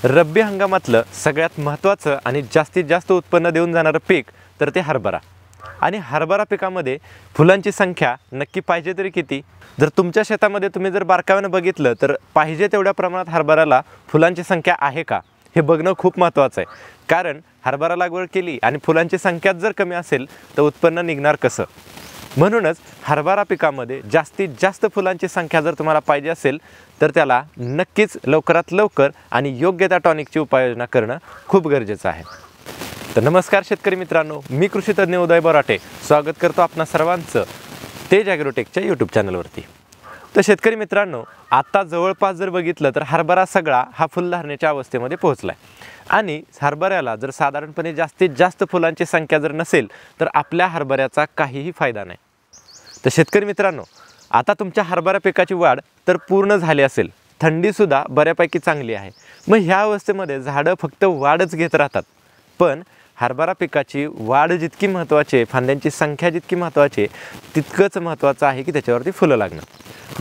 रब्बी हंगामातलं सगळ्यात महत्त्वाचं आणि जास्तीत जास्त उत्पन्न देऊन जाणारं पीक तर ते हरभरा। आणि हरभरा पिकामध्ये फुलांची संख्या नक्की पाहिजे तरी किती? जर तुमच्या शेतामध्ये तुम्ही जर बारकाव्यानं बघितलं तर पाहिजे तेवढ्या प्रमाणात हरभऱ्याला फुलांची संख्या आहे का हे बघणं खूप महत्त्वाचं आहे। कारण हरभरा लागवड केली आणि फुलांची संख्या जर कमी असेल तर उत्पन्न निघणार कसं? म्हणूनच हरभरा पिकामध्ये जास्तीत जास्त फुलांची संख्या जर तुम्हाला पाहिजे असेल तर त्याला नक्कीच लवकरात लवकर आणि योग्य त्या टॉनिकची उपाययोजना करणं खूप गरजेचं आहे। तर नमस्कार शेतकरी मित्रांनो, मी कृषी तज्ञ उदय बोराटे स्वागत करतो आपणा सर्वांचं तेज ॲग्रोटेकच्या यूट्यूब चॅनलवरती। तर शेतकरी मित्रांनो, आता जवळपास जर बघितलं तर हरभरा सगळा हा फुलधारणेच्या अवस्थेमध्ये पोहोचला आहे आणि हरभऱ्याला जर साधारणपणे जास्तीत जास्त फुलांची संख्या जर नसेल तर आपल्या हरभऱ्याचा काहीही फायदा नाही। तर शेतकरी मित्रांनो, आता तुमच्या हरभरा पिकाची वाढ तर पूर्ण झाली असेल, थंडीसुद्धा बऱ्यापैकी चांगली आहे। मग ह्या अवस्थेमध्ये झाडं फक्त वाढच घेत राहतात, पण हरभरा पिकाची वाढ जितकी महत्त्वाची आहे, फांद्यांची संख्या जितकी महत्त्वाची आहे तितकंच महत्त्वाचं आहे की त्याच्यावरती फुलं लागणं।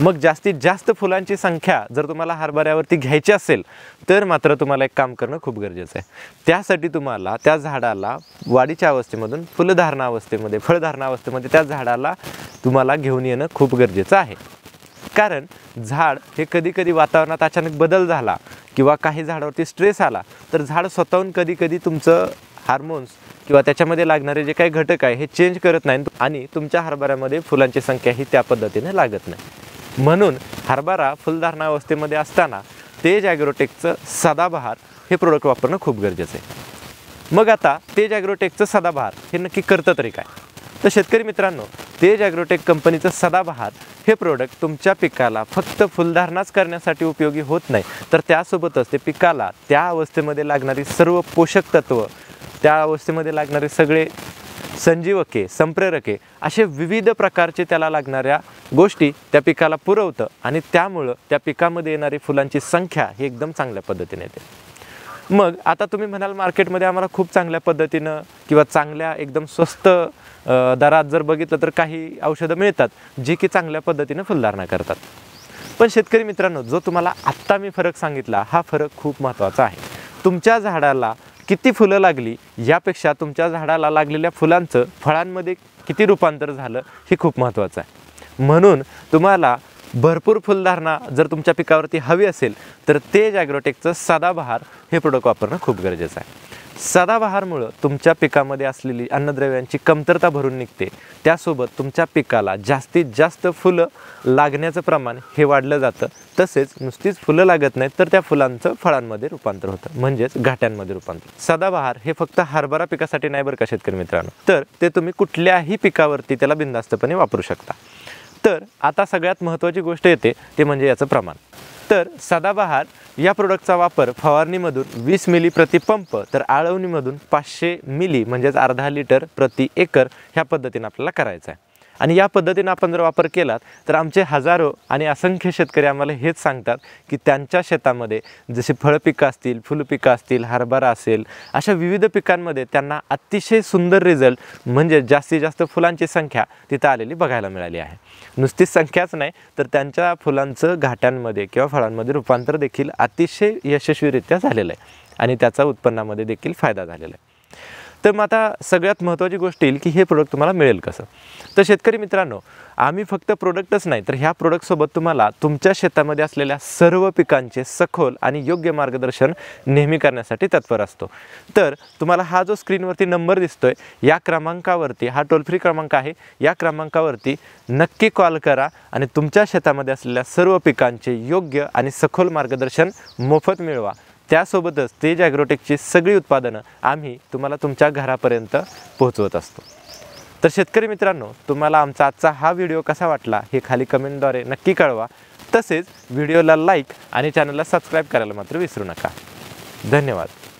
मग जास्तीत जास्त फुलांची संख्या जर तुम्हाला हरभऱ्यावरती घ्यायची असेल तर मात्र तुम्हाला एक काम करणं खूप गरजेचं आहे। त्यासाठी तुम्हाला त्या झाडाला वाढीच्या अवस्थेमधून फुलधारणा अवस्थेमध्ये, फळधारणा अवस्थेमध्ये त्या झाडाला तुम्हाला घेऊन येणं खूप गरजेचं आहे। कारण झाड हे कधी कधी वातावरणात अचानक बदल झाला किंवा काही झाडावरती स्ट्रेस आला तर झाड स्वतःहून कधी कधी तुमचं हार्मोन्स किंवा त्याच्यामध्ये लागणारे जे काही घटक आहे हे चेंज करत नाही आणि तुमच्या हरभऱ्यामध्ये फुलांची संख्या ही त्या पद्धतीने लागत नाही। म्हणून हरभरा फुलधारणा अवस्थेमध्ये असताना तेज ॲग्रोटेकचं सदाबहार हे प्रोडक्ट वापरणं खूप गरजेचं आहे। मग आता तेज ॲग्रोटेकचं सदाबहार हे नक्की करतं तरी काय? तर शेतकरी मित्रांनो, तेज ॲग्रोटेक कंपनीचं सदाबहार हे प्रोडक्ट तुमच्या पिकाला फक्त फुलधारणाच करण्यासाठी उपयोगी होत नाही, तर त्यासोबतच ते पिकाला त्या अवस्थेमध्ये लागणारी सर्व पोषक तत्व, त्या अवस्थेमध्ये लागणारे सगळे संजीवके, संप्रेरके असे विविध प्रकारचे त्याला लागणाऱ्या गोष्टी त्या पिकाला पुरवतं आणि त्यामुळं त्या पिकामध्ये येणारी फुलांची संख्या ही एकदम चांगल्या पद्धतीने येते। मग आता तुम्ही म्हणाल मार्केटमध्ये आम्हाला खूप चांगल्या पद्धतीनं किंवा चांगल्या एकदम स्वस्त दरात जर बघितलं तर काही औषधं मिळतात जी की चांगल्या पद्धतीनं फुलधारणा करतात। पण शेतकरी मित्रांनो, जो तुम्हाला आत्ता मी फरक सांगितला हा फरक खूप महत्त्वाचा आहे। तुमच्या झाडाला किती फुलं लागली यापेक्षा तुमच्या झाडाला लागलेल्या फुलांचं फळांमध्ये किती रूपांतर झालं हे खूप महत्त्वाचं आहे। म्हणून तुम्हाला भरपूर फुलधारणा जर तुमच्या पिकावरती हवी असेल तर तेज ॲग्रोटेकचं सदाबहार हे प्रोडक्ट वापरणं खूप गरजेचं आहे। सदाबहारमुळं तुमच्या पिकामध्ये असलेली अन्नद्रव्यांची कमतरता भरून निघते, त्यासोबत तुमच्या पिकाला जास्तीत जास्त फुलं लागण्याचं प्रमाण हे वाढलं जातं। तसेच नुसतीच फुलं लागत नाहीत तर त्या फुलांचं फळांमध्ये रूपांतर होतं, म्हणजेच घाट्यांमध्ये रूपांतर। सदाबहार हे फक्त हरभरा पिकासाठी नाही बरं का शेतकरी मित्रांनो, तर ते तुम्ही कुठल्याही पिकावरती त्याला बिनधास्तपणे वापरू शकता। तर आता सगळ्यात महत्त्वाची गोष्ट येते ते म्हणजे याचं प्रमाण। तर सदाबहार या प्रोडक्टचा वापर फवारणीमधून 20 मिली प्रति पंप तर आळवणीमधून 500 मिली म्हणजेच अर्धा लिटर प्रति एकर ह्या पद्धतीने आपल्याला करायचं आहे। आणि या पद्धतीने आपण जर वापर केलात तर आमचे हजारो आणि असंख्य शेतकरी आम्हाला हेच सांगतात की त्यांच्या शेतामध्ये जसे फळपिकं असतील, फुलपिकं असतील, हरभरा असेल, अशा विविध पिकांमध्ये त्यांना अतिशय सुंदर रिझल्ट म्हणजे जास्तीत जास्त फुलांची संख्या तिथं आलेली बघायला मिळाली आहे। नुसतीच संख्याच नाही तर त्यांच्या फुलांचं घाट्यांमध्ये किंवा फळांमध्ये रूपांतर देखील अतिशय यशस्वीरित्या झालेलं आहे आणि त्याचा उत्पन्नामध्ये देखील फायदा झालेला आहे। तर मग आता सगळ्यात महत्त्वाची गोष्ट येईल की हे प्रोडक्ट तुम्हाला मिळेल कसं? तर शेतकरी मित्रांनो, आम्ही फक्त प्रोडक्टच नाही तर ह्या प्रोडक्टसोबत तुम्हाला तुमच्या शेतामध्ये असलेल्या सर्व पिकांचे सखोल आणि योग्य मार्गदर्शन नेहमी करण्यासाठी तत्पर असतो। तर तुम्हाला हा जो स्क्रीनवरती नंबर दिसतोय या क्रमांकावरती, हा टोल फ्री क्रमांक आहे, या क्रमांकावरती नक्की कॉल करा आणि तुमच्या शेतामध्ये असलेल्या सर्व पिकांचे योग्य आणि सखोल मार्गदर्शन मोफत मिळवा। त्यासोबतच तेज ॲग्रोटेकची सगळी उत्पादनं आम्ही तुम्हाला तुमच्या घरापर्यंत पोहोचवत असतो। तर शेतकरी मित्रांनो, तुम्हाला आमचा आजचा हा व्हिडिओ कसा वाटला हे खाली कमेंटद्वारे नक्की कळवा। तसेच व्हिडिओला लाईक आणि चॅनलला सबस्क्राईब करायला मात्र विसरू नका। धन्यवाद।